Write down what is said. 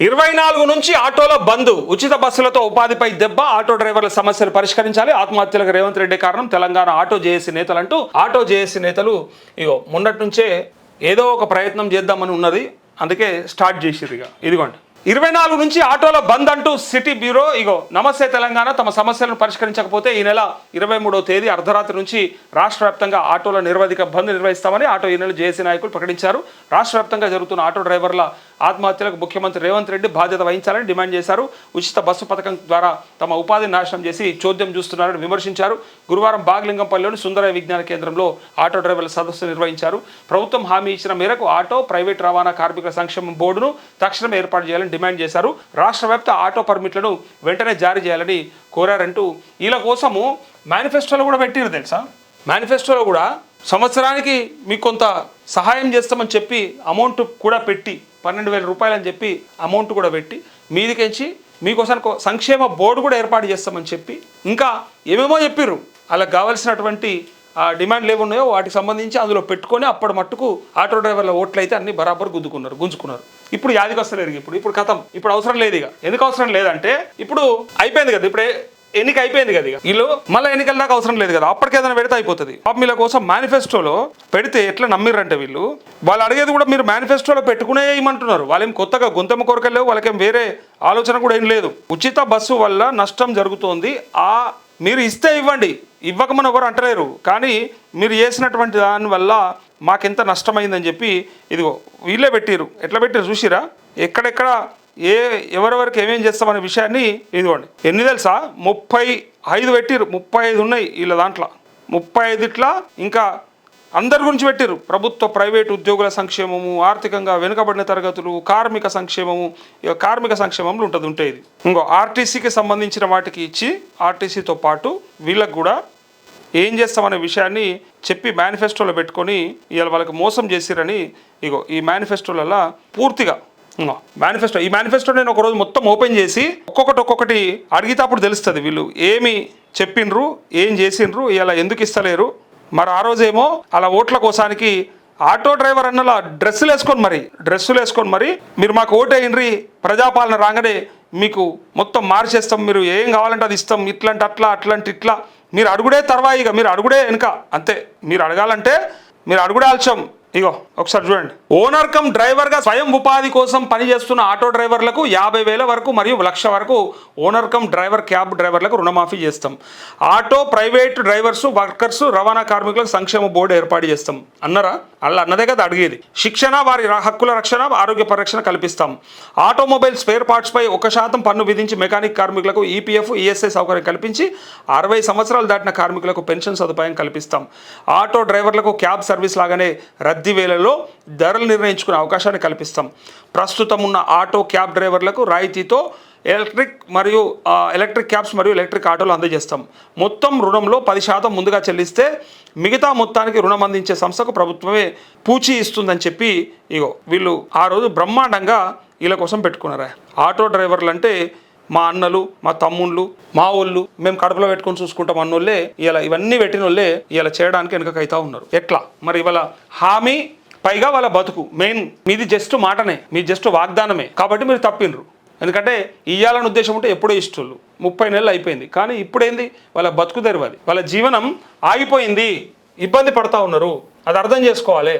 24 నుంచి ఆటోల బంద్, ఉచిత బస్సులతో ఉపాధిపై దెబ్బ, ఆటో డ్రైవర్ల సమస్యలు పరిష్కరించాలి, ఆత్మహత్యలకు రేవంత్ రెడ్డి కారణం, తెలంగాణ ఆటో జేఏసీ నేతలు అంటూ ఆటో జేఏసీ నేతలు మొన్నటి నుంచే ఏదో ఒక ప్రయత్నం చేద్దామని ఉన్నది, అందుకే స్టార్ట్ చేసిర్రు. ఇదిగోండి 24 నుంచి ఆటోల బంద్ అంటూ సిటీ బ్యూరో నమస్తే తెలంగాణ తమ సమస్యలను పరిష్కరించకపోతే ఈ నెల 23వ తేదీ అర్ధరాత్రి నుంచి రాష్ట్ర వ్యాప్తంగా ఆటోల నిరవధిక బంద్ నిర్వహిస్తామని ఆటో యూనియన్ జేఏసీ నాయకులు ప్రకటించారు. రాష్ట్ర వ్యాప్తంగా జరుగుతున్న ఆటో డ్రైవర్ల ఆత్మహత్యలకు ముఖ్యమంత్రి రేవంత్ రెడ్డి బాధ్యత వహించాలని డిమాండ్ చేశారు. ఉచిత బస్సు పథకం ద్వారా తమ ఉపాధిని నాశనం చేసి చోద్యం చూస్తున్నారని విమర్శించారు. గురువారం బాగ్లింగంపల్లిలోని సుందరయ్య విజ్ఞాన కేంద్రంలో ఆటో డ్రైవర్ల సదస్సు నిర్వహించారు. ప్రభుత్వం హామీ ఇచ్చిన మేరకు ఆటో, ప్రైవేట్ రవాణా కార్మికుల సంక్షేమ బోర్డును తక్షణం ఏర్పాటు చేయాలని డిమాండ్ చేశారు. రాష్ట్ర వ్యాప్త ఆటో పర్మిట్లను వెంటనే జారీ చేయాలని కోరారంటూ వీళ్ళ కోసము మేనిఫెస్టోలో కూడా పెట్టిరు తెలుసా. మేనిఫెస్టోలో కూడా సంవత్సరానికి మీకు కొంత సహాయం చేస్తామని చెప్పి అమౌంట్ కూడా పెట్టి 12,000 రూపాయలు అని చెప్పి అమౌంట్ కూడా పెట్టి మీదికించి మీకోసం సంక్షేమ బోర్డు కూడా ఏర్పాటు చేస్తామని చెప్పి ఇంకా ఏమేమో చెప్పిర్రు. వాళ్ళకి కావాల్సినటువంటి డిమాండ్లు ఏమున్నాయో వాటికి సంబంధించి అందులో పెట్టుకొని అప్పటి మట్టుకు ఆటో డ్రైవర్ల ఓట్లు అయితే అన్ని బరాబర్ గుంజుకున్నారు. ఇప్పుడు యాదికి వస్తలేరు. ఇప్పుడు కథం, ఇప్పుడు అవసరం లేదు. ఎందుకు అవసరం లేదంటే ఇప్పుడు అయిపోయింది కదా, ఇప్పుడే ఎన్నిక అయిపోయింది కదా, వీళ్ళు మళ్ళీ ఎన్నికల దాకా అవసరం లేదు కదా, అప్పటికి ఏదైనా పెడితే అయిపోతుంది. వీళ్ళ కోసం మేనిఫెస్టోలో పెడితే ఎట్లా నమ్మిర్రంటే వాళ్ళు అడిగేది కూడా మీరు మేనిఫెస్టోలో పెట్టుకునే ఇవ్వమంటున్నారు. వాళ్ళేం కొత్తగా గొంతెమ్మ కోరికలు లేవు, వాళ్ళకేం వేరే ఆలోచన కూడా ఏం లేదు. ఉచిత బస్సు వల్ల నష్టం జరుగుతోంది, మీరు ఇస్తే ఇవ్వండి, ఇవ్వకమని ఎవరు అంటలేరు, కానీ మీరు చేసినటువంటి దానివల్ల మాకెంత నష్టమైందని చెప్పి ఇదిగో వీళ్ళే పెట్టిరు. ఎట్లా పెట్టిరు చూసిరా, ఎక్కడెక్కడ ఎవరెవరికి ఏమేం చేస్తామనే విషయాన్ని ఇదిగోండి. ఎన్ని తెలుసా, 35 పెట్టిరు. 35 ఉన్నాయి వీళ్ళ దాంట్లో. 35 ఇట్లా ఇంకా అందరి గురించి పెట్టిరు. ప్రభుత్వ ప్రైవేటు ఉద్యోగుల సంక్షేమము, ఆర్థికంగా వెనుకబడిన తరగతులు, కార్మిక సంక్షేమము. కార్మిక సంక్షేమంలో ఉంటుంది ఇది. ఇంకో ఆర్టీసీకి సంబంధించిన వాటికి ఇచ్చి ఆర్టీసీతో పాటు వీళ్ళకు కూడా ఏం చేస్తామనే విషయాన్ని చెప్పి మేనిఫెస్టోలో పెట్టుకొని ఇవాళ వాళ్ళకి మోసం చేసిరని ఈ మేనిఫెస్టోలలో పూర్తిగా మేనిఫెస్టో. ఈ మేనిఫెస్టో నేను ఒకరోజు మొత్తం ఓపెన్ చేసి ఒక్కొక్కటి అడిగితే అప్పుడు తెలుస్తుంది వీళ్ళు ఏమి చెప్పిండ్రు, ఏం చేసిండ్రు, ఇలా ఎందుకు ఇస్తలేరు. మరి ఆ రోజేమో అలా ఓట్ల కోసానికి ఆటో డ్రైవర్ అన్నలా డ్రెస్సులు వేసుకొని మరి మీరు మాకు ఓటేయండ్రి, ప్రజాపాలన రాగానే మీకు మొత్తం మార్చేస్తాం, మీరు ఏం కావాలంటే అది ఇస్తాం, అట్లాంటి ఇట్లా మీరు అడుగుడే తర్వాయిగా, మీరు అడుగుడే వెనుక అంతే. మీరు అడగాలంటే మీరు అడుగుడే ఆల్చం. ఒకసారి చూడండి. ఓనర్ కమ్ డ్రైవర్గా స్వయం ఉపాధి కోసం పనిచేస్తున్న ఆటో డ్రైవర్లకు 50,000 వరకు మరియు 1,00,000 వరకు ఓనర్ కమ్ డ్రైవర్ క్యాబ్ డ్రైవర్లకు రుణమాఫీ చేస్తాం. ఆటో, ప్రైవేట్ డ్రైవర్సు, వర్కర్స్, రవాణా కార్మికులకు సంక్షేమ బోర్డు ఏర్పాటు చేస్తాం అన్నారా? అలా అన్నదే కదా అడిగేది. శిక్షణ, వారి హక్కుల రక్షణ, ఆరోగ్య పరిరక్షణ కల్పిస్తాం. ఆటోమొబైల్ స్పేర్ పార్ట్స్పై 1% పన్ను విధించి మెకానిక్ కార్మికులకు ఈపీఎఫ్, ఈఎస్ఐ సౌకర్యం కల్పించి 60 సంవత్సరాలు దాటిన కార్మికులకు పెన్షన్ సదుపాయం కల్పిస్తాం. ఆటో డ్రైవర్లకు క్యాబ్ సర్వీస్ లాగానే రద్దీ వేళలో ధరలు నిర్ణయించుకునే అవకాశాన్ని కల్పిస్తాం. ప్రస్తుతం ఉన్న ఆటో, క్యాబ్ డ్రైవర్లకు రాయితీతో ఎలక్ట్రిక్ క్యాబ్స్ మరియు ఎలక్ట్రిక్ ఆటోలు అందజేస్తాం. మొత్తం రుణంలో 10% ముందుగా చెల్లిస్తే మిగతా మొత్తానికి రుణం అందించే సంస్థకు ప్రభుత్వమే పూచీ ఇస్తుందని చెప్పి వీళ్ళు ఆ రోజు బ్రహ్మాండంగా వీళ్ళ కోసం పెట్టుకున్నారా. ఆటో డ్రైవర్లు అంటే మా అన్నలు, మా తమ్ముళ్ళు, మా వాళ్ళు, మేము కడుపులో పెట్టుకొని చూసుకుంటాం అన్నోళ్ళే ఇలా ఇవన్నీ పెట్టిన వాళ్ళే ఇలా చేయడానికి వెనుకకైతా ఉన్నారు. ఎట్లా మరి ఇవాళ హామీ పైగా వాళ్ళ బతుకు మెయిన్. మీది జస్ట్ మాటనే, మీది జస్ట్ వాగ్దానమే, కాబట్టి మీరు తప్పినరు. ఎందుకంటే ఇయ్యాలని ఉద్దేశం ఉంటే ఎప్పుడో ఇష్టోళ్ళు. 30 నెలలు అయిపోయింది, కానీ ఇప్పుడేంది వాళ్ళ బతుకు తెరవాలి, వాళ్ళ జీవనం ఆగిపోయింది, ఇబ్బంది పడతా ఉన్నారు. అది అర్థం చేసుకోవాలి.